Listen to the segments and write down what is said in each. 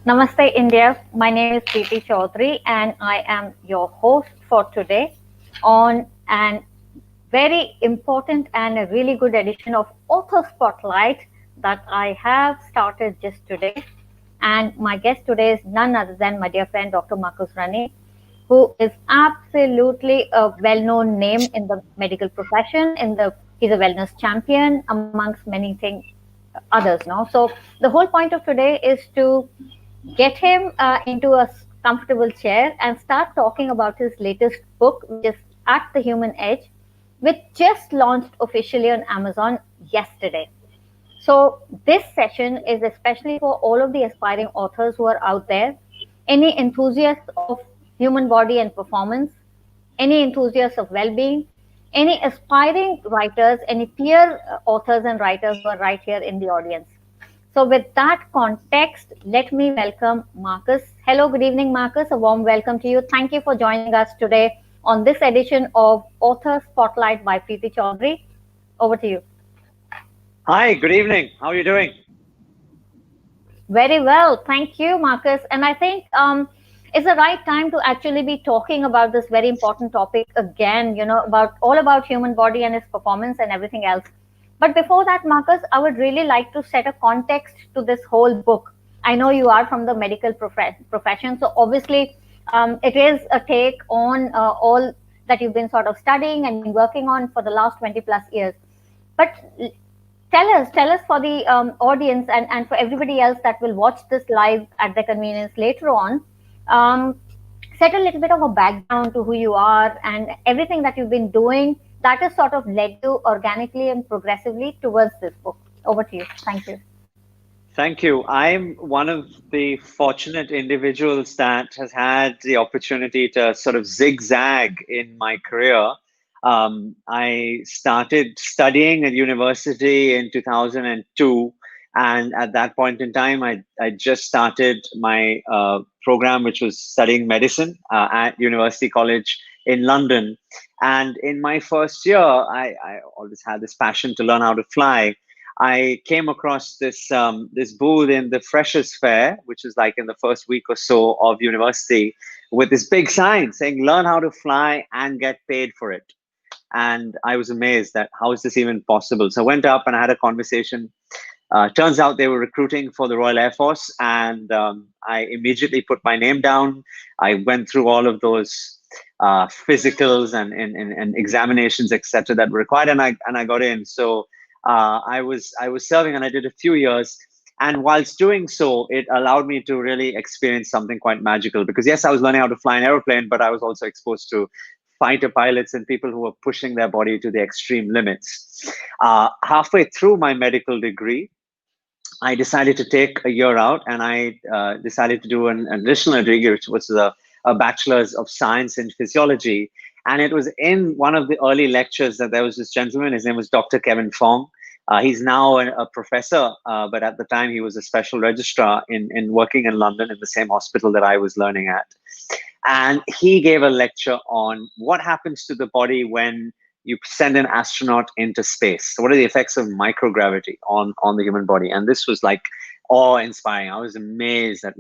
Namaste, India. My name is Preeti Chaudhary, and I am your host for today on an very important and a really good edition of Author Spotlight that I have started just today. And my guest today is none other than my dear friend Dr. Marcus Ranney, who is absolutely a well-known name in the medical profession. He's a wellness champion amongst many things others. No, so the whole point of today is to get him into a comfortable chair and start talking about his latest book, which is At the Human Edge, which just launched officially on Amazon yesterday. So, this session is especially for all of the aspiring authors who are out there, any enthusiasts of human body and performance, any enthusiasts of well being, any aspiring writers, any peer authors and writers who are right here in the audience. So, with that context, let me welcome Marcus. Hello, good evening, Marcus. A warm welcome to you. Thank you for joining us today on this edition of Author Spotlight by Preeti Chaudhary. Over to you. Hi, good evening. How are you doing? Very well. Thank you, Marcus. And I think it's the right time to actually be talking about this very important topic again, about all about human body and its performance and everything else. But before that, Marcus, I would really like to set a context to this whole book. I know you are from the medical profession, so obviously it is a take on all that you've been sort of studying and been working on for the last 20 plus years. But tell us for the audience and for everybody else that will watch this live at their convenience later on, um, set a little bit of a background to who you are and everything that you've been doing that has sort of led you organically and progressively towards this book. Over to you. Thank you. Thank you. I'm one of the fortunate individuals that has had the opportunity to sort of zigzag in my career. I started studying at university in 2002. And at that point in time, I just started my program, which was studying medicine at University College in London. And in my first year, I always had this passion to learn how to fly. I came across this booth in the Freshers Fair, which is like in the first week or so of university, with this big sign saying "Learn how to fly and get paid for it." And I was amazed that how is this even possible? So I went up and I had a conversation. Turns out they were recruiting for the Royal Air Force, and I immediately put my name down. I went through all of those physicals and examinations, etc., that were required, and I got in. So I was serving, and I did a few years. And whilst doing so, it allowed me to really experience something quite magical. Because yes, I was learning how to fly an aeroplane, but I was also exposed to fighter pilots and people who were pushing their body to the extreme limits. Halfway through my medical degree, I decided to take a year out, and I decided to do an additional degree, which was a bachelor's of science in physiology. And it was in one of the early lectures that there was this gentleman. His name was Dr. Kevin Fong. He's now a professor, but at the time he was a special registrar in working in London in the same hospital that I was learning at. And he gave a lecture on what happens to the body when you send an astronaut into space. So what are the effects of microgravity on the human body? And this was like awe-inspiring. I was amazed at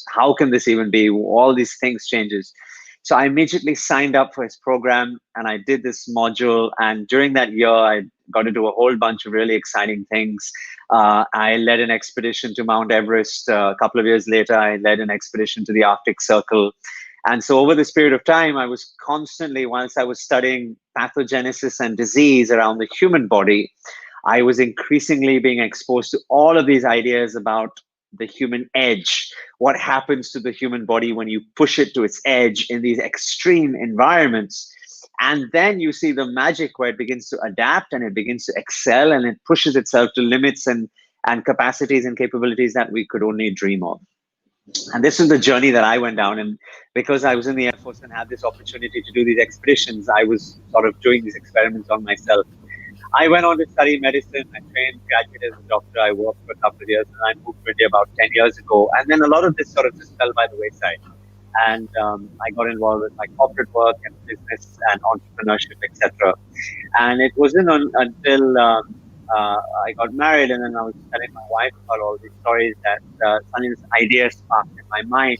how can this even be? All these things changes. So I immediately signed up for his program and I did this module. And during that year, I got to do a whole bunch of really exciting things. I led an expedition to Mount Everest. A couple of years later, I led an expedition to the Arctic Circle. And so over this period of time, I was constantly, whilst I was studying pathogenesis and disease around the human body, I was increasingly being exposed to all of these ideas about the human edge. What happens to the human body when you push it to its edge in these extreme environments? And then you see the magic where it begins to adapt and it begins to excel and it pushes itself to limits and capacities and capabilities that we could only dream of. And this is the journey that I went down. And because I was in the Air Force and had this opportunity to do these expeditions, I was sort of doing these experiments on myself. I went on to study medicine. I trained, graduated as a doctor. I worked for a couple of years, and I moved to India about 10 years ago. And then a lot of this sort of just fell by the wayside. And I got involved with my corporate work and business and entrepreneurship, etc. And it wasn't until I got married, and then I was telling my wife about all these stories that suddenly this idea sparked in my mind.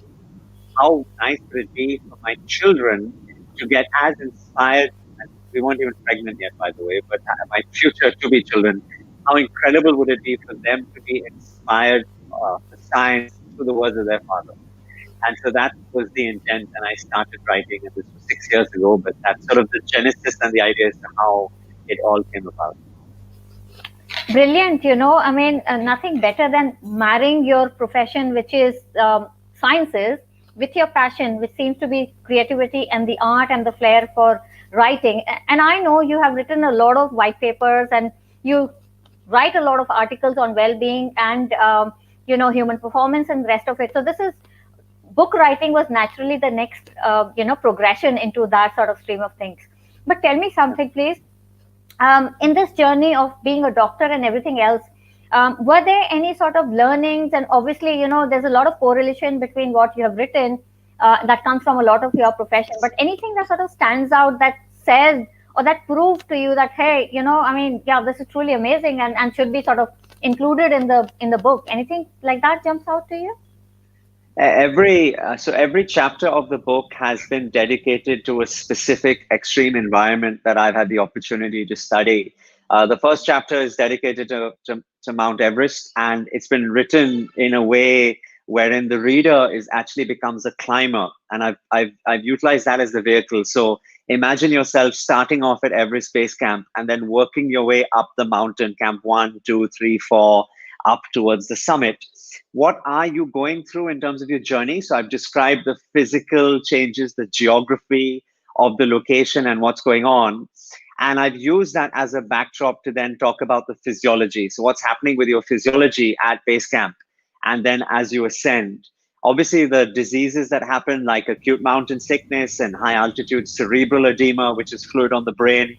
How nice would it be for my children to get as inspired? And we weren't even pregnant yet, by the way, but my future to be children. How incredible would it be for them to be inspired for science through the words of their father? And so that was the intent, and I started writing, and this was 6 years ago. But that's sort of the genesis and the idea as to how it all came about. Brilliant. I mean, nothing better than marrying your profession, which is sciences, with your passion, which seems to be creativity and the art and the flair for writing. And I know you have written a lot of white papers, and you write a lot of articles on well-being and human performance and the rest of it. So this is book writing was naturally the next progression into that sort of stream of things. But tell me something, please. In this journey of being a doctor and everything else, were there any sort of learnings? And obviously, there's a lot of correlation between what you have written that comes from a lot of your profession. But anything that sort of stands out that says or that proves to you that, hey, I mean, yeah, this is truly amazing and should be sort of included in the book. Anything like that jumps out to you? Every chapter of the book has been dedicated to a specific extreme environment that I've had the opportunity to study. The first chapter is dedicated to Mount Everest, and it's been written in a way wherein the reader is actually becomes a climber, and I've utilized that as the vehicle. So imagine yourself starting off at Everest Base Camp and then working your way up the mountain, Camp 1, 2, 3, 4, up towards the summit. What are you going through in terms of your journey? So I've described the physical changes, the geography of the location and what's going on. And I've used that as a backdrop to then talk about the physiology. So what's happening with your physiology at base camp and then as you ascend. Obviously, the diseases that happen like acute mountain sickness and high altitude cerebral edema, which is fluid on the brain,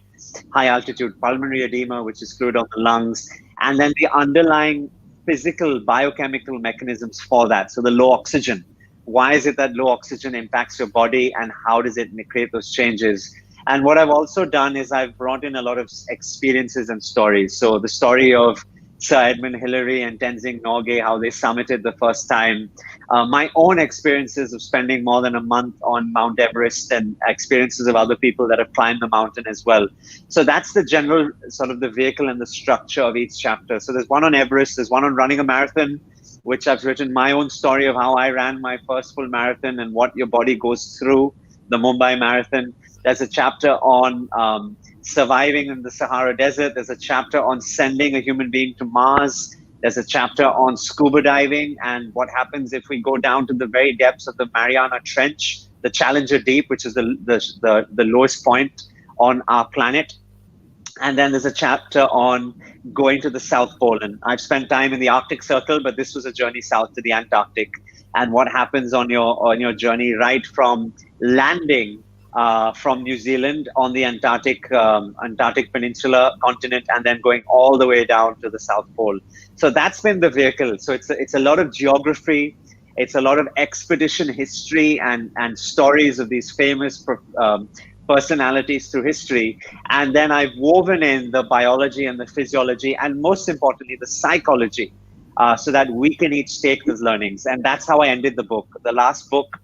high altitude pulmonary edema, which is fluid on the lungs, and then the underlying physical biochemical mechanisms for that. So the low oxygen. Why is it that low oxygen impacts your body and how does it create those changes? And what I've also done is I've brought in a lot of experiences and stories. So the story of Sir Edmund Hillary and Tenzing Norgay, how they summited the first time. My own experiences of spending more than a month on Mount Everest and experiences of other people that have climbed the mountain as well. So that's the general sort of the vehicle and the structure of each chapter. So there's one on Everest, there's one on running a marathon, which I've written my own story of how I ran my first full marathon and what your body goes through, the Mumbai Marathon. There's a chapter on surviving in the Sahara Desert. There's a chapter on sending a human being to Mars. There's a chapter on scuba diving and what happens if we go down to the very depths of the Mariana Trench, the Challenger Deep, which is the lowest point on our planet. And then there's a chapter on going to the South Pole. And I've spent time in the Arctic Circle, but this was a journey south to the Antarctic. And what happens on your journey right from landing from New Zealand on the Antarctic Peninsula continent, and then going all the way down to the South Pole. So that's been the vehicle. So it's a lot of geography. It's a lot of expedition history and stories of these famous personalities through history. And then I've woven in the biology and the physiology, and most importantly, the psychology, so that we can each take those learnings. And that's how I ended the book. The last book,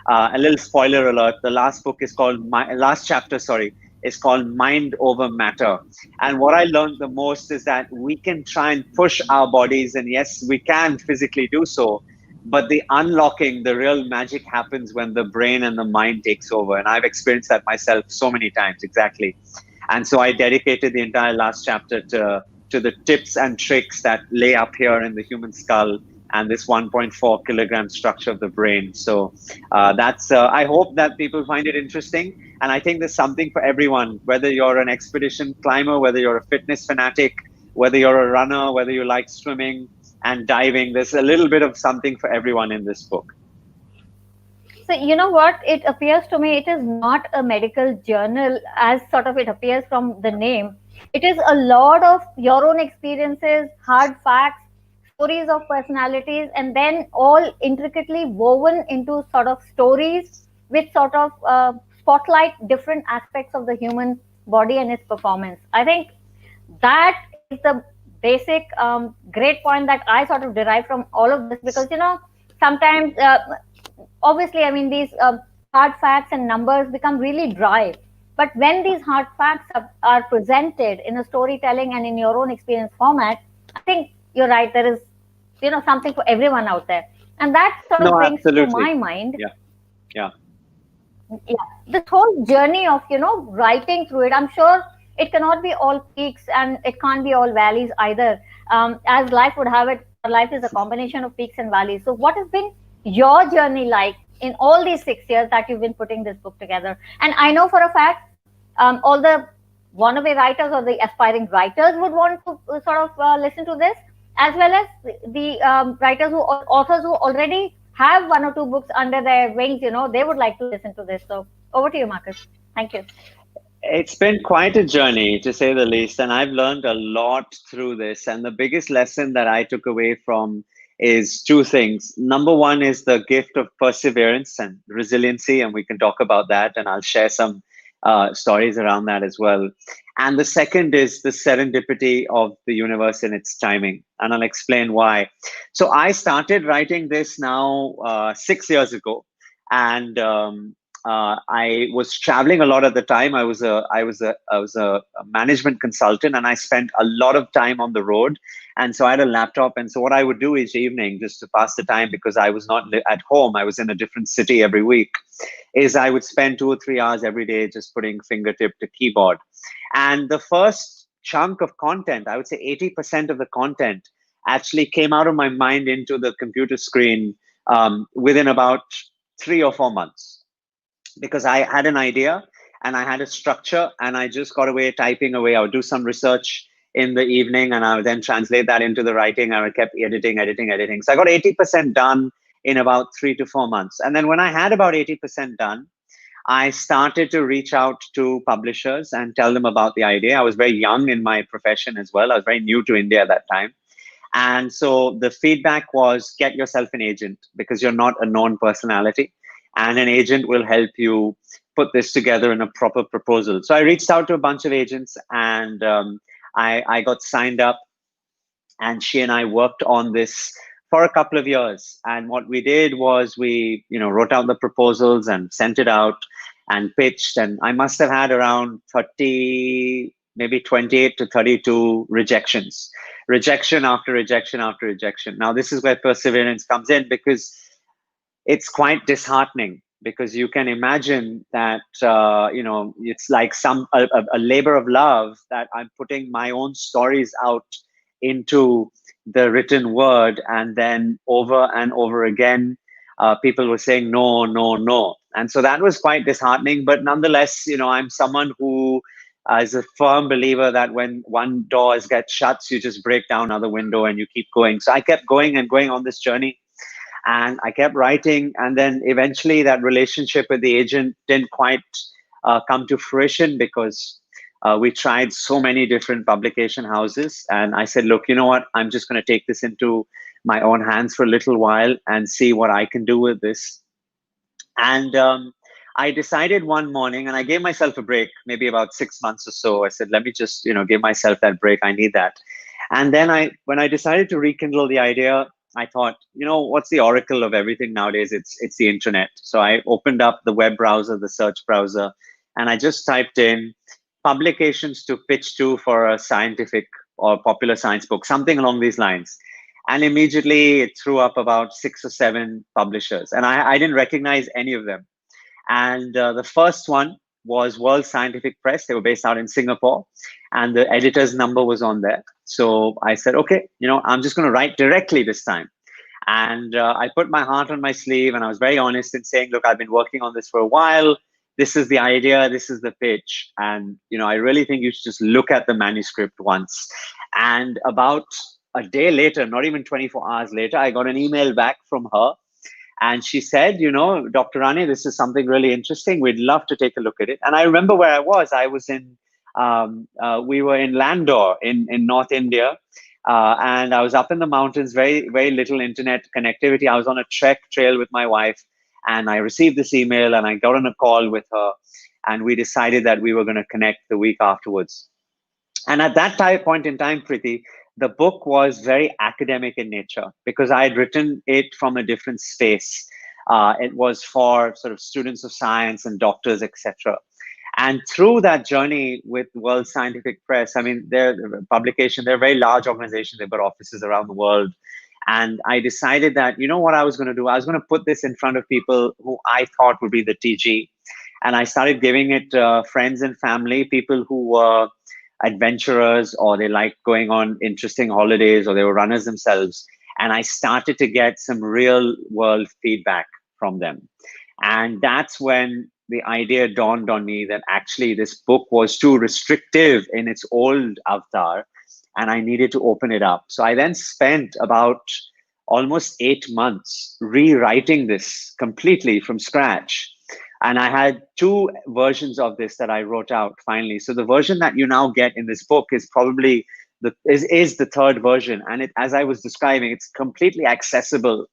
a little spoiler alert, the last book is called, last chapter, sorry, is called Mind Over Matter. And what I learned the most is that we can try and push our bodies, and yes, we can physically do so, but the unlocking, the real magic happens when the brain and the mind takes over. And I've experienced that myself so many times, exactly. And so I dedicated the entire last chapter to the tips and tricks that lay up here in the human skull and this 1.4 kilogram structure of the brain. So I hope that people find it interesting. And I think there's something for everyone, whether you're an expedition climber, whether you're a fitness fanatic, whether you're a runner, whether you like swimming and diving. There's a little bit of something for everyone in this book. So, you know what? It appears to me it is not a medical journal as sort of it appears from the name. It is a lot of your own experiences, hard facts, stories of personalities, and then all intricately woven into sort of stories which sort of spotlight different aspects of the human body and its performance. I think that is the basic great point that I sort of derive from all of this, because sometimes obviously, I mean, these hard facts and numbers become really dry. But when these hard facts are presented in a storytelling and in your own experience format, I think you're right. There is, something for everyone out there, and that sort of No, brings to absolutely. my mind, Yeah, yeah. yeah, this whole journey of writing through it. I'm sure it cannot be all peaks and it can't be all valleys either. As life would have it, our life is a combination of peaks and valleys. So what has been your journey like in all these 6 years that you've been putting this book together? And I know for a fact, all the wannabe writers or the aspiring writers would want to sort of listen to this, as well as the writers who authors who already have one or two books under their wings. They would like to listen to this. So over to you, Marcus. Thank you. It's been quite a journey, to say the least, and I've learned a lot through this. And the biggest lesson that I took away from is two things. Number one is the gift of perseverance and resiliency, and we can talk about that, and I'll share some stories around that as well. And the second is the serendipity of the universe in its timing, and I'll explain why. So I started writing this now 6 years ago, and I was traveling a lot at the time. I was a management consultant, and I spent a lot of time on the road. And so I had a laptop. And so what I would do each evening, just to pass the time, because I was not at home, I was in a different city every week, is I would spend 2 or 3 hours every day just putting fingertip to keyboard. And the first chunk of content, I would say 80% of the content, actually came out of my mind into the computer screen within about 3 or 4 months, because I had an idea and I had a structure, and I just got away typing away. I would do some research in the evening, and I would then translate that into the writing. I would kept editing, editing, editing. So I got 80% done in about 3 to 4 months. And then when I had about 80% done, I started to reach out to publishers and tell them about the idea. I was very young in my profession as well. I was very new to India at that time. And so the feedback was, get yourself an agent, because you're not a known personality. And an agent will help you put this together in a proper proposal. So I reached out to a bunch of agents, and I got signed up, and she and I worked on this for a couple of years. And what we did was we, wrote out the proposals and sent it out and pitched. And I must have had around 30, maybe 28 to 32 rejections, rejection after rejection after rejection. Now, this is where perseverance comes in, because it's quite disheartening, because you can imagine that it's like a labor of love, that I'm putting my own stories out into the written word, and then over and over again people were saying no, no, no. And so that was quite disheartening. But nonetheless, I'm someone who is a firm believer that when one door gets shut, you just break down another window and you keep going. So I kept going and going on this journey, and I kept writing. And then eventually that relationship with the agent didn't quite come to fruition, because we tried so many different publication houses. And I said, look, you know what? I'm just going to take this into my own hands for a little while and see what I can do with this. And I decided one morning, and I gave myself a break, maybe about 6 months or so. I said, let me just, give myself that break. I need that. And then when I decided to rekindle the idea, I thought, what's the oracle of everything nowadays? It's the internet. So I opened up the web browser, the search browser, and I just typed in publications to pitch to for a scientific or popular science book, something along these lines. And immediately it threw up about 6 or 7 publishers, and I didn't recognize any of them. And the first one was World Scientific Press. They were based out in Singapore, and the editor's number was on there. So I said, okay, I'm just going to write directly this time. And I put my heart on my sleeve, and I was very honest in saying, look, I've been working on this for a while. This is the idea. This is the pitch. And, I really think you should just look at the manuscript once. And about a day later, not even 24 hours later, I got an email back from her. And she said, Dr. Ranney, this is something really interesting. We'd love to take a look at it. And I remember where I was. I was we were in Landor in North India. And I was up in the mountains, very, very little internet connectivity. I was on a trek trail with my wife, and I received this email, and I got on a call with her, and we decided that we were going to connect the week afterwards. And at that point in time, Preeti, the book was very academic in nature because I had written it from a different space. It was for sort of students of science and doctors, etc. And through that journey with World Scientific Press, I mean, their publication, they're a very large organization. They've got offices around the world. And I decided that, you know what I was going to do? I was going to put this in front of people who I thought would be the TG. And I started giving it friends and family, people who were adventurers or they liked going on interesting holidays or they were runners themselves. And I started to get some real world feedback from them. And that's when the idea dawned on me that actually this book was too restrictive in its old avatar and I needed to open it up. So I then spent about almost 8 months rewriting this completely from scratch. And I had two versions of this that I wrote out finally. So the version that you now get in this book is probably is the third version. And it, as I was describing, it's completely accessible.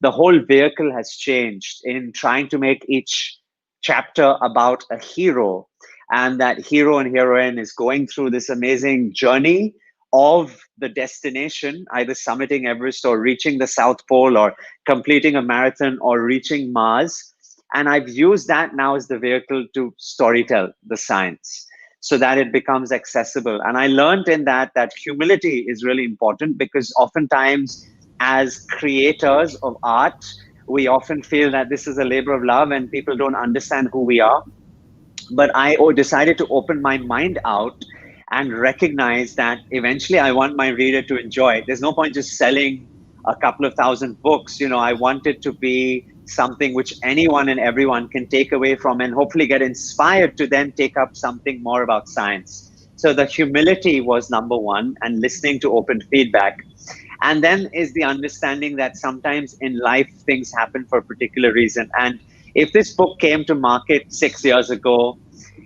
The whole vehicle has changed in trying to make each chapter about a hero. And that hero and heroine is going through this amazing journey of the destination, either summiting Everest or reaching the South Pole or completing a marathon or reaching Mars. And I've used that now as the vehicle to storytell the science so that it becomes accessible. And I learned in that that humility is really important because oftentimes as creators of art, we often feel that this is a labor of love and people don't understand who we are. But I decided to open my mind out and recognize that eventually I want my reader to enjoy it. There's no point just selling a couple of thousand books. You know, I want it to be something which anyone and everyone can take away from and hopefully get inspired to then take up something more about science. So the humility was number one, and listening to open feedback. And then is the understanding that sometimes in life things happen for a particular reason. And if this book came to market 6 years ago,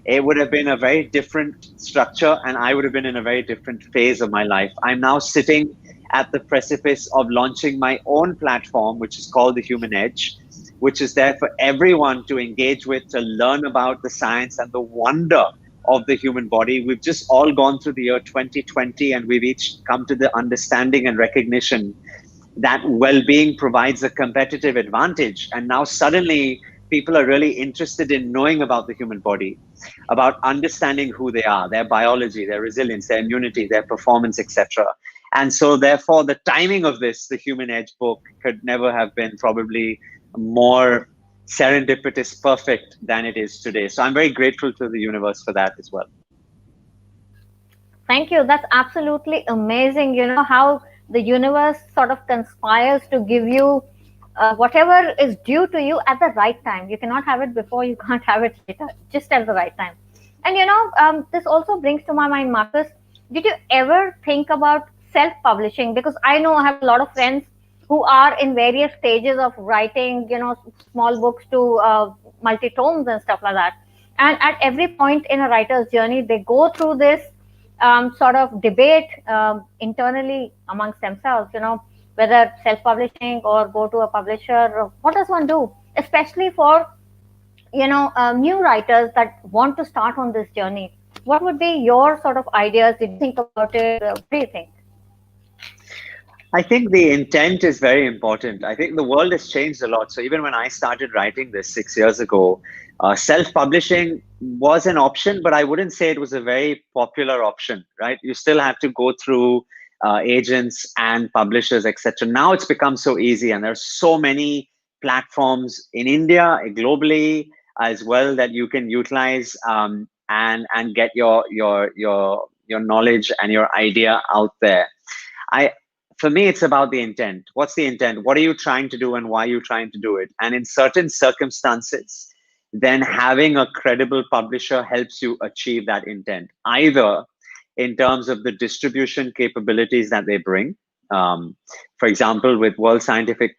it would have been a very different structure and I would have been in a very different phase of my life. I'm now sitting at the precipice of launching my own platform, which is called The Human Edge, which is there for everyone to engage with, to learn about the science and the wonder of the human body. We've just all gone through the year 2020 and we've each come to the understanding and recognition that well-being provides a competitive advantage. And now suddenly people are really interested in knowing about the human body, about understanding who they are, their biology, their resilience, their immunity, their performance, etc. And so therefore the timing of this, the Human Edge book, could never have been probably more serendipitous, perfect than it is today. So I'm very grateful to the universe for that as well. Thank you. That's absolutely amazing. You know how the universe sort of conspires to give you whatever is due to you at the right time. You cannot have it before, you can't have it later, just at the right time. And this also brings to my mind, Marcus, did you ever think about self publishing? Because I know I have a lot of friends who are in various stages of writing, small books to multi tomes and stuff like that. And at every point in a writer's journey, they go through this sort of debate internally amongst themselves, whether self-publishing or go to a publisher. What does one do? Especially for, new writers that want to start on this journey. What would be your sort of ideas? Did you think about it? What do you think? I think the intent is very important. I think the world has changed a lot. So even when I started writing this 6 years ago, self-publishing was an option, but I wouldn't say it was a very popular option, right? You still have to go through agents and publishers, etc. Now it's become so easy, and there's so many platforms in India, globally as well, that you can utilize and get your knowledge and your idea out there. I For me, it's about the intent. What's the intent? What are you trying to do and why are you trying to do it? And in certain circumstances, then having a credible publisher helps you achieve that intent, either in terms of the distribution capabilities that they bring. For example, with World Scientific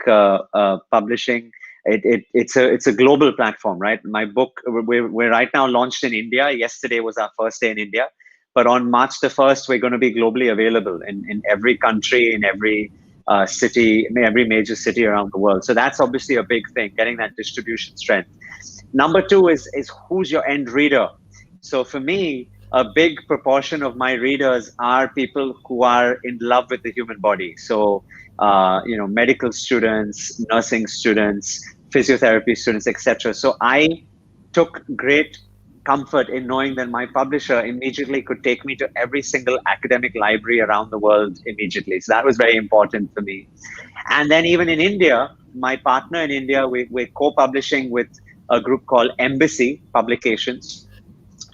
Publishing, it's a global platform, right? My book, we're right now launched in India. Yesterday was our first day in India. But on March the 1st, we're going to be globally available in every country, in every city, in every major city around the world. So that's obviously a big thing, getting that distribution strength. Number two is who's your end reader. So for me, a big proportion of my readers are people who are in love with the human body. So, medical students, nursing students, physiotherapy students, etc. So I took great comfort in knowing that my publisher immediately could take me to every single academic library around the world immediately. So that was very important for me. And then even in India, my partner in India, we're co-publishing with a group called Embassy Publications.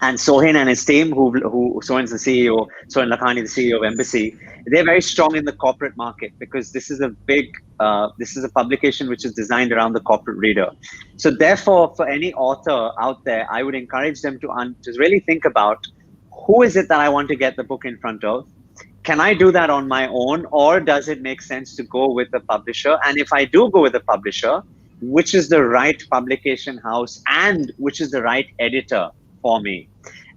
And Sohin and his team, who Sohin's the CEO, Sohin Lakhani, the CEO of Embassy, they're very strong in the corporate market because this is a publication which is designed around the corporate reader. So therefore, for any author out there, I would encourage them to really think about who is it that I want to get the book in front of. Can I do that on my own, or does it make sense to go with a publisher? And if I do go with a publisher, which is the right publication house and which is the right editor for me?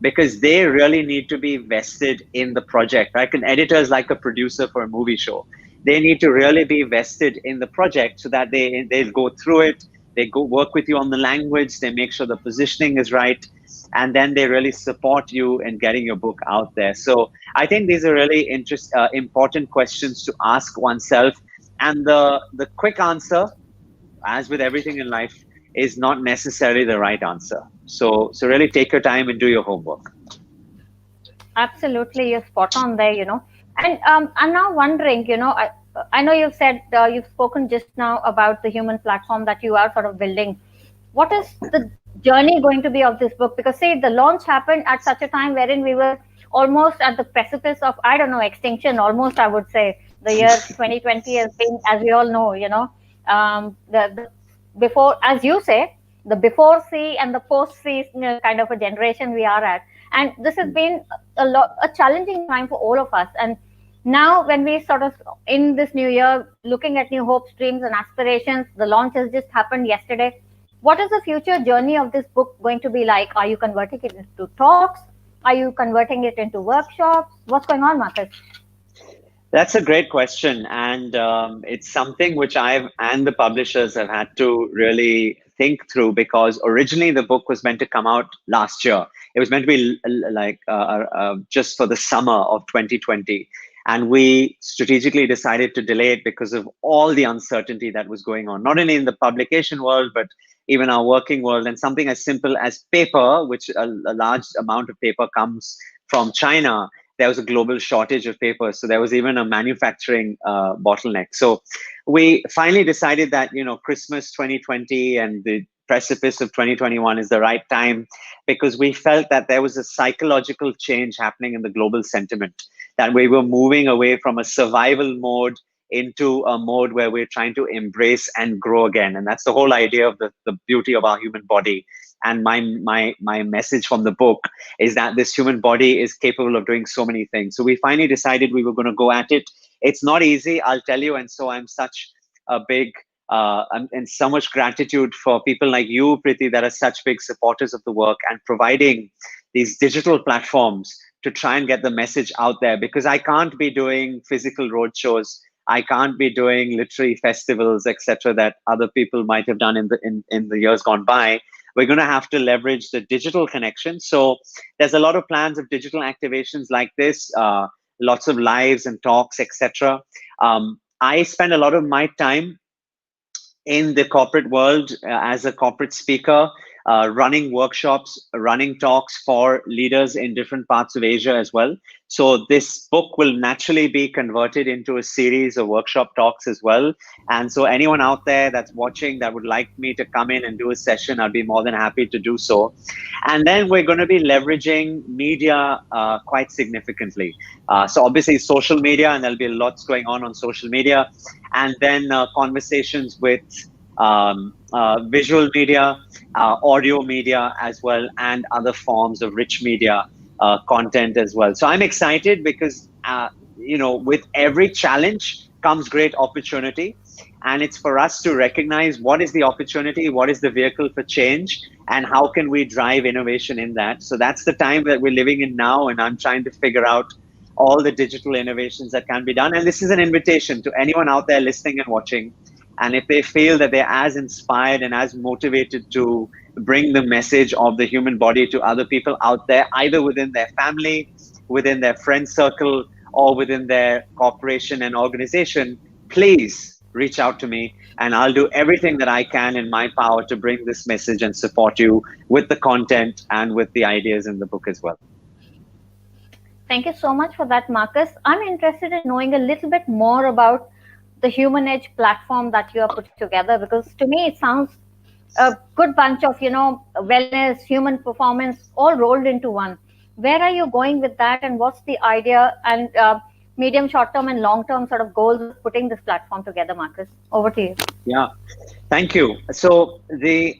Because they really need to be vested in the project, right? An editor is like a producer for a movie show. They need to really be vested in the project so that they'll go through it, they go work with you on the language, they make sure the positioning is right, and then they really support you in getting your book out there. So I think these are really important questions to ask oneself. And the quick answer, as with everything in life, is not necessarily the right answer. So really take your time and do your homework. Absolutely, you're spot on there, And I'm now wondering, I know you've said you've spoken just now about the human platform that you are sort of building. What is the journey going to be of this book? Because see, the launch happened at such a time wherein we were almost at the precipice of, I don't know, extinction. Almost, I would say, the year 2020 has been, as we all know, the before, as you say, the before C and the post C kind of a generation we are at, and this has been a challenging time for all of us. And now, when we sort of in this new year, looking at new hopes, dreams, and aspirations, the launch has just happened yesterday. What is the future journey of this book going to be like? Are you converting it into talks? Are you converting it into workshops? What's going on, Marcus? That's a great question. And it's something which I've and the publishers have had to really think through, because originally the book was meant to come out last year. It was meant to be just for the summer of 2020. And we strategically decided to delay it because of all the uncertainty that was going on, not only in the publication world, but even our working world. And something as simple as paper, which a large amount of paper comes from China, there was a global shortage of paper. So there was even a manufacturing bottleneck. So we finally decided that, Christmas 2020 and the precipice of 2021 is the right time, because we felt that there was a psychological change happening in the global sentiment, that we were moving away from a survival mode into a mode where we're trying to embrace and grow again. And that's the whole idea of the beauty of our human body. And my message from the book is that this human body is capable of doing so many things. So we finally decided we were going to go at it. It's not easy, I'll tell you. And so I'm such a big and so much gratitude for people like you, Preeti, that are such big supporters of the work and providing these digital platforms to try and get the message out there, because I can't be doing physical roadshows. I can't be doing literary festivals, etc., that other people might have done in the years gone by. We're going to have to leverage the digital connection. So there's a lot of plans of digital activations like this, lots of lives and talks, etc. I spend a lot of my time in the corporate world as a corporate speaker, running workshops, running talks for leaders in different parts of Asia as well. So this book will naturally be converted into a series of workshop talks as well. And so anyone out there that's watching that would like me to come in and do a session, I'd be more than happy to do so. And then we're going to be leveraging media quite significantly. So obviously social media, and there'll be lots going on social media. And then conversations with visual media, audio media as well, and other forms of rich media content as well. So I'm excited because, with every challenge comes great opportunity. And it's for us to recognize what is the opportunity, what is the vehicle for change, and how can we drive innovation in that. So that's the time that we're living in now. And I'm trying to figure out all the digital innovations that can be done. And this is an invitation to anyone out there listening and watching. And if they feel that they're as inspired and as motivated to bring the message of the human body to other people out there, either within their family, within their friend circle, or within their corporation and organization, please reach out to me, and I'll do everything that I can in my power to bring this message and support you with the content and with the ideas in the book as well. Thank you so much for that, Marcus. I'm interested in knowing a little bit more about the Human Edge platform that you are putting together, because to me it sounds a good bunch of, wellness, human performance, all rolled into one. Where are you going with that, and what's the idea and medium, short term, and long term sort of goals of putting this platform together, Marcus? Over to you. Yeah, thank you. So the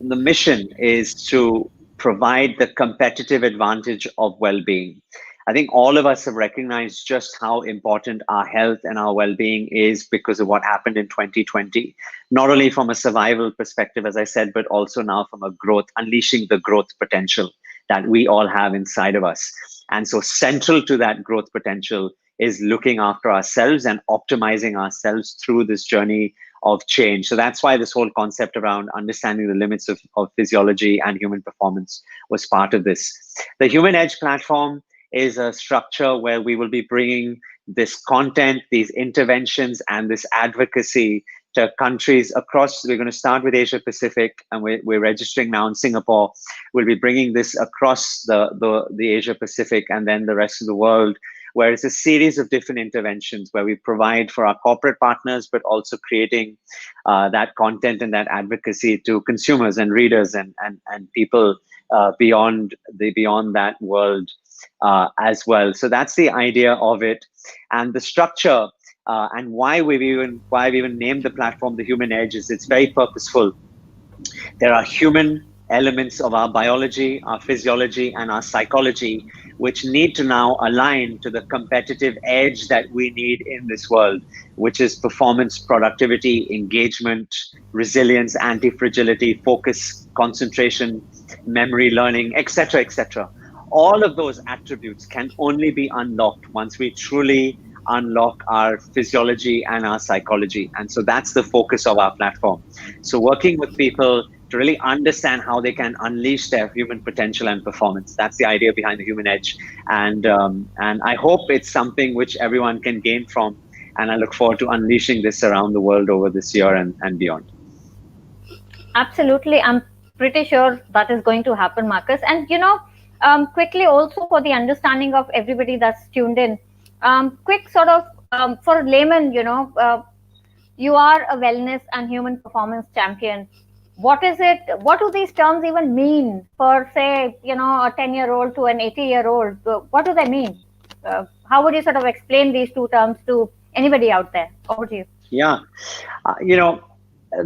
mission is to provide the competitive advantage of well-being. I think all of us have recognized just how important our health and our well-being is because of what happened in 2020, not only from a survival perspective, as I said, but also now from a growth, unleashing the growth potential that we all have inside of us. And so central to that growth potential is looking after ourselves and optimizing ourselves through this journey of change. So that's why this whole concept around understanding the limits of physiology and human performance was part of this. The Human Edge platform is a structure where we will be bringing this content, these interventions, and this advocacy to countries across. We're going to start with Asia Pacific, and we're registering now in Singapore. We'll be bringing this across the Asia Pacific and then the rest of the world, where it's a series of different interventions where we provide for our corporate partners, but also creating that content and that advocacy to consumers and readers and people beyond that world as well. So that's the idea of it, and the structure and why we've even named the platform the Human Edge is it's very purposeful. There are human elements of our biology, our physiology, and our psychology, which need to now align to the competitive edge that we need in this world, which is performance, productivity, engagement, resilience, anti-fragility, focus, concentration, memory, learning, etc., etc. All of those attributes can only be unlocked once we truly unlock our physiology and our psychology. And so that's the focus of our platform. So working with people to really understand how they can unleash their human potential and performance. That's the idea behind the Human Edge. And I hope it's something which everyone can gain from. And I look forward to unleashing this around the world over this year and beyond. Absolutely. I'm pretty sure that is going to happen, Marcus. And, quickly also for the understanding of everybody that's tuned in, quick sort of for layman, you are a wellness and human performance champion. What is it? What do these terms even mean for, say, a 10-year-old to an 80-year-old? What do they mean? How would you sort of explain these two terms to anybody out there? Over to you. Yeah.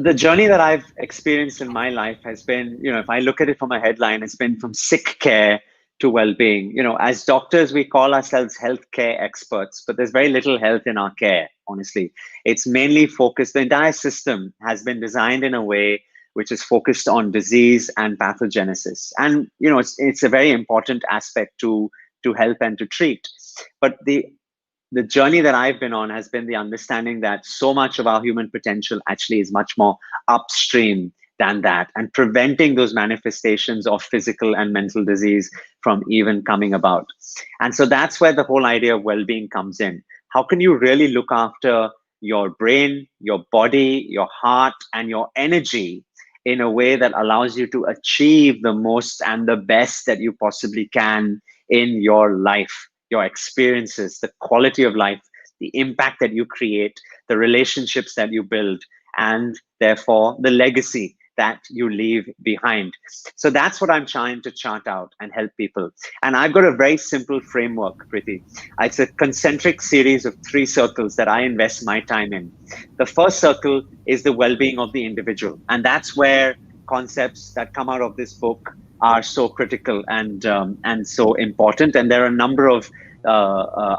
The journey that I've experienced in my life has been, if I look at it from a headline, it's been from sick care to well-being. As doctors, we call ourselves healthcare experts, but there's very little health in our care, honestly. It's mainly focused, the entire system has been designed in a way which is focused on disease and pathogenesis. And, it's a very important aspect to help and to treat. But the journey that I've been on has been the understanding that so much of our human potential actually is much more upstream than that, and preventing those manifestations of physical and mental disease from even coming about. And so that's where the whole idea of well-being comes in. How can you really look after your brain, your body, your heart, and your energy in a way that allows you to achieve the most and the best that you possibly can in your life, your experiences, the quality of life, the impact that you create, the relationships that you build, and therefore the legacy that you leave behind. So that's what I'm trying to chart out and help people. And I've got a very simple framework, Preeti. It's a concentric series of 3 circles that I invest my time in. The first circle is the well-being of the individual. And that's where concepts that come out of this book are so critical and so important. And there are a number of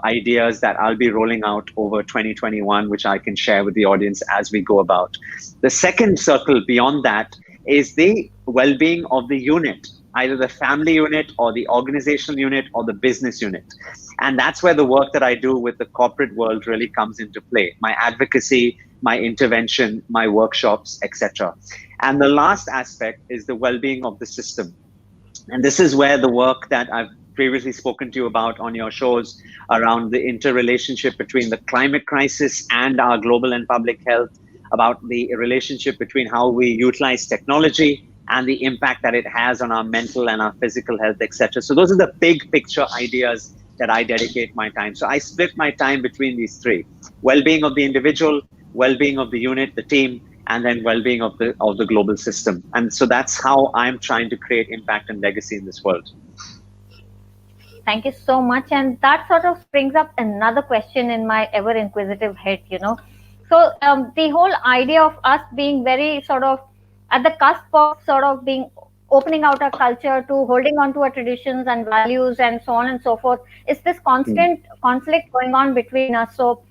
ideas that I'll be rolling out over 2021, which I can share with the audience as we go about. The second circle beyond that is the well-being of the unit. either the family unit or the organizational unit or the business unit. And that's where the work that I do with the corporate world really comes into play. My advocacy, my intervention, my workshops, etc. And the last aspect is the well-being of the system. And this is where the work that I've previously spoken to you about on your shows around the interrelationship between the climate crisis and our global and public health, about the relationship between how we utilize technology and the impact that it has on our mental and our physical health, etc. So those are the big picture ideas that I dedicate my time. So I split my time between these three: well-being of the individual, well-being of the unit, the team, and then well-being of the global system. And so that's how I'm trying to create impact and legacy in this world. Thank you so much. And that sort of brings up another question in my ever inquisitive head. So the whole idea of us being very sort of at the cusp of sort of being opening out our culture to holding on to our traditions and values and so on and so forth is this Mm. constant conflict going on between us. So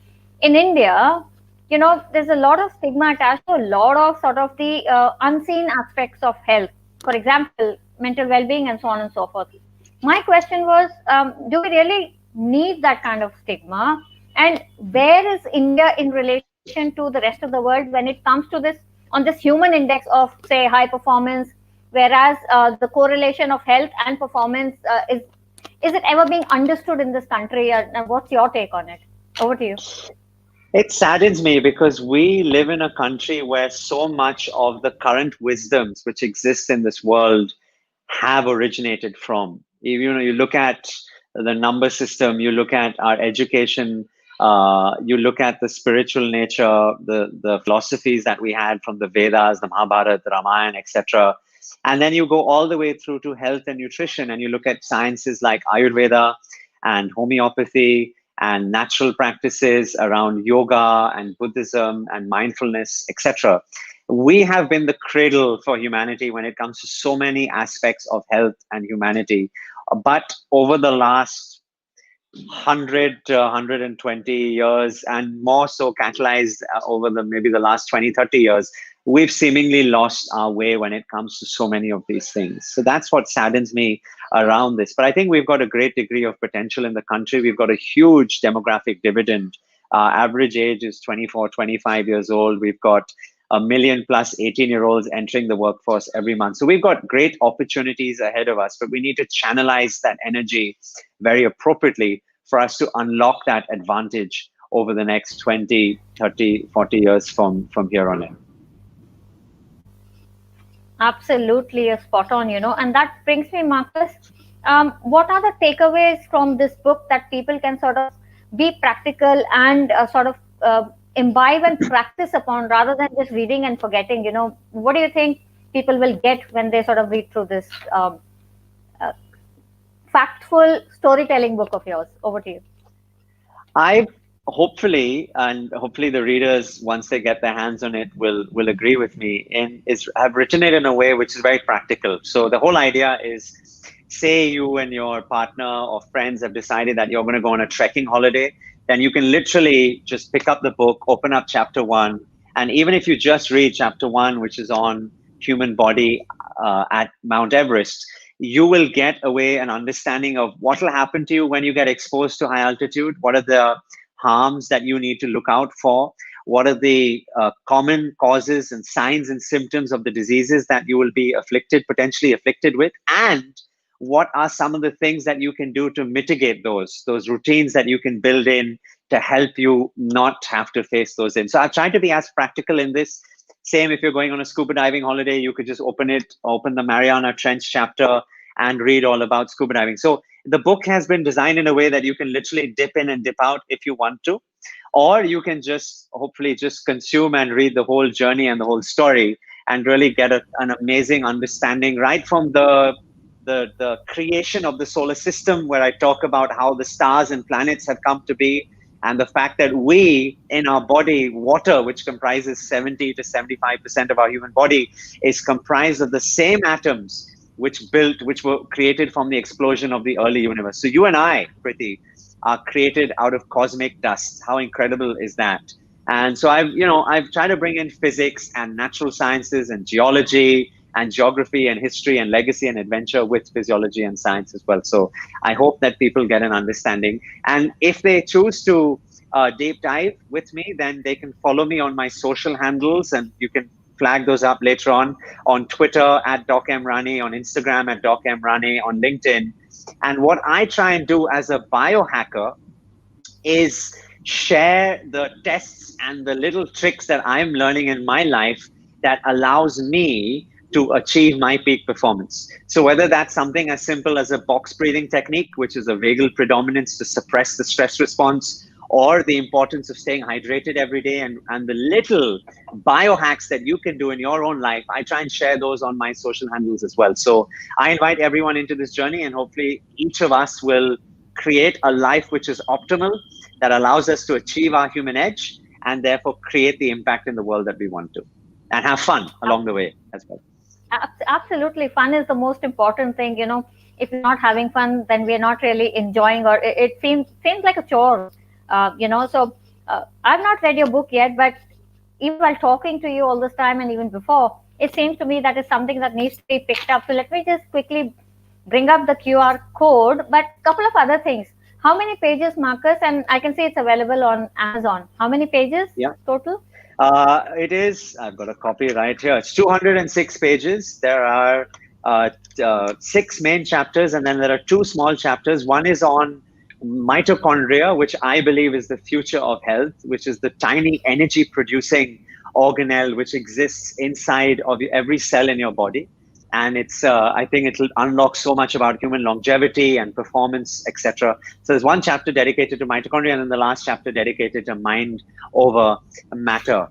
in India, there's a lot of stigma attached to a lot of sort of the unseen aspects of health. For example, mental well-being and so on and so forth. My question was, do we really need that kind of stigma? And where is India in relation to the rest of the world when it comes to this on this human index of, say, high performance, whereas the correlation of health and performance is it ever being understood in this country? And what's your take on it? Over to you. It saddens me because we live in a country where so much of the current wisdoms which exist in this world have originated from. You look at the number system, you look at our education, you look at the spiritual nature, the philosophies that we had from the Vedas, the Mahabharata, the Ramayana, etc. And then you go all the way through to health and nutrition, and you look at sciences like Ayurveda and homeopathy and natural practices around yoga and Buddhism and mindfulness, etc. We have been the cradle for humanity when it comes to so many aspects of health and humanity. But over the last 120 years, and more so catalyzed over the maybe the last 20, 30 years, we've seemingly lost our way when it comes to so many of these things. So that's what saddens me around this. But I think we've got a great degree of potential in the country. We've got a huge demographic dividend. Average age is 24, 25 years old. We've got a million plus 18-year-olds entering the workforce every month. So we've got great opportunities ahead of us, but we need to channelize that energy very appropriately for us to unlock that advantage over the next 20, 30, 40 years from here on in. Absolutely, you're spot on. And that brings me, Marcus. What are the takeaways from this book that people can sort of be practical and sort of imbibe and practice upon rather than just reading and forgetting? What do you think people will get when they sort of read through this uh, factful storytelling book of yours? Over to you. I hopefully the readers, once they get their hands on it, will agree with me. And is I've written it in a way which is very practical. So the whole idea is, say you and your partner or friends have decided that you're going to go on a trekking holiday, then you can literally just pick up the book, open up chapter one, and even if you just read chapter one, which is on human body at Mount Everest, you will get away an understanding of what will happen to you when you get exposed to high altitude. What are the harms that you need to look out for? What are the common causes and signs and symptoms of the diseases that you will be potentially afflicted with? And what are some of the things that you can do to mitigate those routines that you can build in to help you not have to face those in? So I've tried to be as practical in this. Same if you're going on a scuba diving holiday, you could just open the Mariana Trench chapter and read all about scuba diving. So the book has been designed in a way that you can literally dip in and dip out if you want to, or you can just hopefully just consume and read the whole journey and the whole story and really get an amazing understanding right from the creation of the solar system, where I talk about how the stars and planets have come to be, and the fact that we in our body, water, which comprises 70 to 75% of our human body, is comprised of the same atoms which were created from the explosion of the early universe. So you and I, Preeti, are created out of cosmic dust. How incredible is that? And so I've tried to bring in physics and natural sciences and geology and geography and history and legacy and adventure with physiology and science as well. So I hope that people get an understanding. And if they choose to deep dive with me, then they can follow me on my social handles, and you can flag those up later on Twitter at DocMRanney, on Instagram at DocMRanney, on LinkedIn. And what I try and do as a biohacker is share the tests and the little tricks that I'm learning in my life that allows me to achieve my peak performance. So whether that's something as simple as a box breathing technique, which is a vagal predominance to suppress the stress response, or the importance of staying hydrated every day, and the little biohacks that you can do in your own life, I try and share those on my social handles as well. So I invite everyone into this journey, and hopefully each of us will create a life which is optimal, that allows us to achieve our human edge, and therefore create the impact in the world that we want to, and have fun along the way as well. Absolutely, fun is the most important thing. If we're not having fun, then we're not really enjoying, or it seems like a chore. So I've not read your book yet, but even while talking to you all this time and even before, it seems to me that is something that needs to be picked up. So let me just quickly bring up the QR code, but a couple of other things. How many pages, Marcus? And I can see it's available on Amazon. How many pages total? It is, I've got a copy right here. It's 206 pages. There are 6 main chapters, and then there are 2 small chapters. One is on mitochondria, which I believe is the future of health, which is the tiny energy producing organelle which exists inside of every cell in your body. And it's, I think it'll unlock so much about human longevity and performance, etc. So there's one chapter dedicated to mitochondria, and then the last chapter dedicated to mind over matter.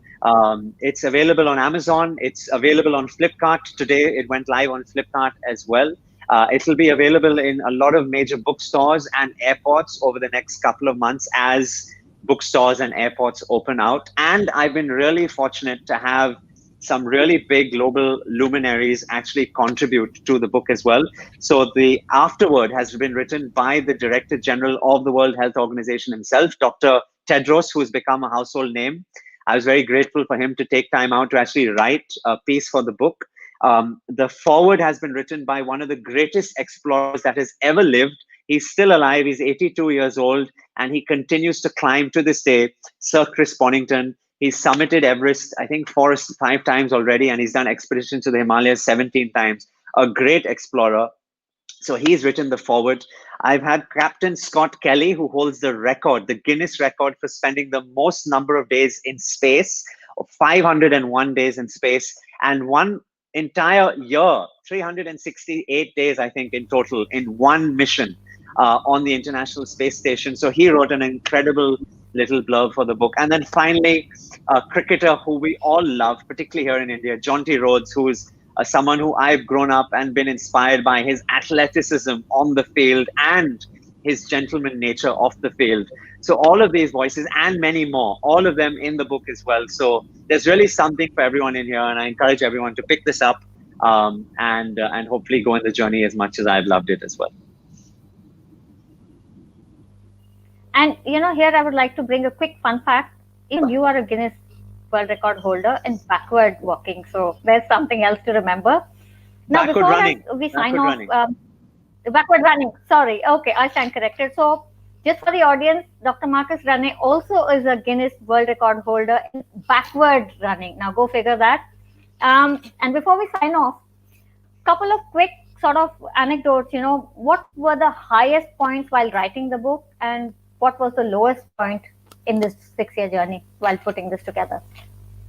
It's available on Amazon. It's available on Flipkart. Today it went live on Flipkart as well. It'll be available in a lot of major bookstores and airports over the next couple of months as bookstores and airports open out. And I've been really fortunate to have some really big global luminaries actually contribute to the book as well. So the afterword has been written by the Director General of the World Health Organization himself, Dr. Tedros, who has become a household name. I was very grateful for him to take time out to actually write a piece for the book. The foreword has been written by one of the greatest explorers that has ever lived. He's still alive. He's 82 years old, and he continues to climb to this day, Sir Chris Ponnington. He's summited Everest, I think, 4 or 5 times already, and he's done expeditions to the Himalayas 17 times. A great explorer. So he's written the foreword. I've had Captain Scott Kelly, who holds the record, the Guinness record for spending the most number of days in space, 501 days in space, and one entire year, 368 days, I think, in total, in one mission on the International Space Station. So he wrote an incredible little blurb for the book. And then finally, a cricketer who we all love, particularly here in India, Jonty Rhodes, who is someone who I've grown up and been inspired by his athleticism on the field and his gentleman nature off the field. So all of these voices and many more, all of them in the book as well. So there's really something for everyone in here, and I encourage everyone to pick this up and hopefully go on the journey as much as I've loved it as well. And here I would like to bring a quick fun fact. Even you are a Guinness World Record holder in backward walking. So there's something else to remember. Now, backward running. We sign off. Backward running. Sorry. Okay, I stand corrected. So just for the audience, Dr. Marcus Ranney also is a Guinness World Record holder in backward running. Now go figure that. And before we sign off, couple of quick sort of anecdotes. What were the highest points while writing the book, and what was the lowest point in this 6-year journey while putting this together?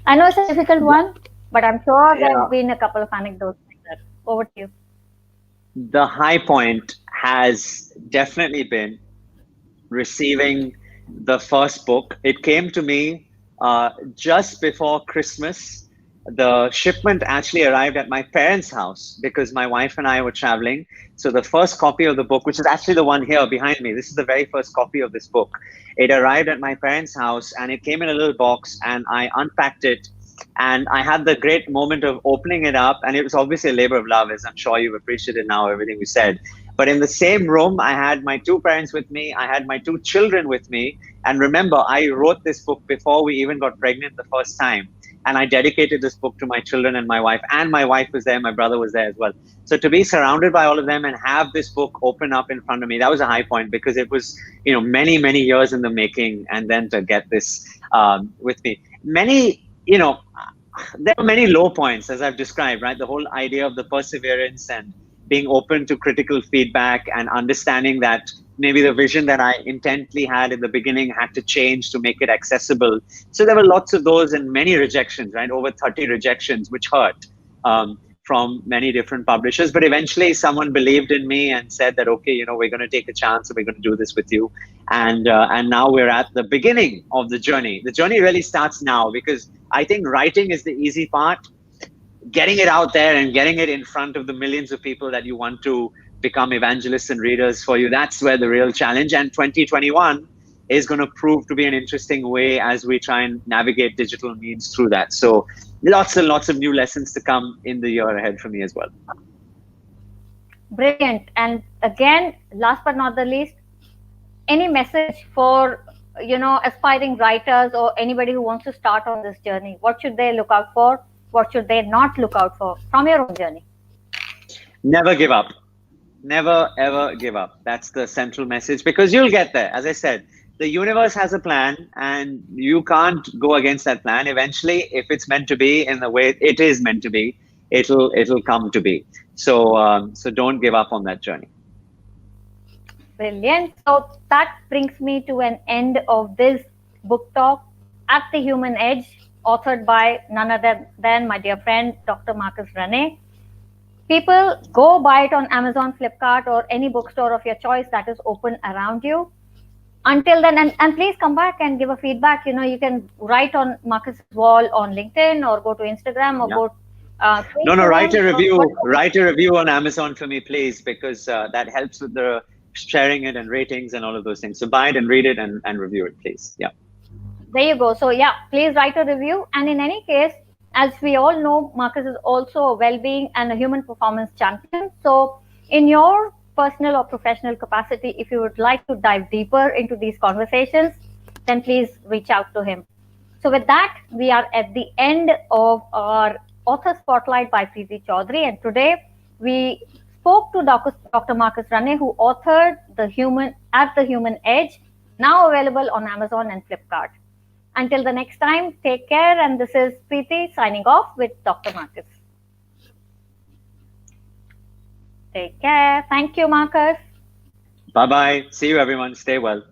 I know it's a difficult one, but I'm sure there have been a couple of anecdotes like that. Over to you. The high point has definitely been receiving the first book. It came to me just before Christmas. The shipment actually arrived at my parents' house because my wife and I were traveling. So the first copy of the book, which is actually the one here behind me, this is the very first copy of this book. It arrived at my parents' house, and it came in a little box, and I unpacked it, and I had the great moment of opening it up. And it was obviously a labor of love, as I'm sure you've appreciated now, everything we said. But in the same room, I had my two parents with me, I had my two children with me. And remember, I wrote this book before we even got pregnant the first time. And I dedicated this book to my children and my wife was there, my brother was there as well. So to be surrounded by all of them and have this book open up in front of me, that was a high point because it was, many, many years in the making. And then to get this with me, there are many low points, as I've described, right? The whole idea of the perseverance and being open to critical feedback and understanding that maybe the vision that I intently had in the beginning had to change to make it accessible. So there were lots of those and many rejections, right? Over 30 rejections, which hurt from many different publishers. But eventually someone believed in me and said that, okay, we're going to take a chance and we're going to do this with you. And now we're at the beginning of the journey. The journey really starts now because I think writing is the easy part. Getting it out there and getting it in front of the millions of people that you want to become evangelists and readers for you, that's where the real challenge. And 2021 is going to prove to be an interesting way as we try and navigate digital means through that. So lots and lots of new lessons to come in the year ahead for me as well. Brilliant. And again, last but not the least, any message for aspiring writers or anybody who wants to start on this journey? What should they look out for? What should they not look out for from your own journey? Never give up. Never, ever give up. That's the central message because you'll get there. As I said, the universe has a plan and you can't go against that plan. Eventually, if it's meant to be in the way it is meant to be, it'll come to be. So don't give up on that journey. Brilliant. So that brings me to an end of this book talk, At the Human Edge, authored by none other than my dear friend, Dr. Marcus Ranney. People, go buy it on Amazon, Flipkart, or any bookstore of your choice that is open around you. Until then, and please come back and give a feedback. You can write on Marcus's wall on LinkedIn or go to Instagram or go. No, write a review. Write a review on Amazon for me, please, because that helps with the sharing it and ratings and all of those things. So buy it and read it and review it, please. Yeah. There you go. So yeah, please write a review. And in any case, as we all know, Marcus is also a well-being and a human performance champion. So in your personal or professional capacity, if you would like to dive deeper into these conversations, then please reach out to him. So with that, we are at the end of our author spotlight by Preeti Chaudhary. And today we spoke to Dr. Marcus Ranney, who authored At the Human Edge, now available on Amazon and Flipkart. Until the next time, take care. And this is Preeti signing off with Dr. Marcus. Take care. Thank you, Marcus. Bye-bye. See you, everyone. Stay well.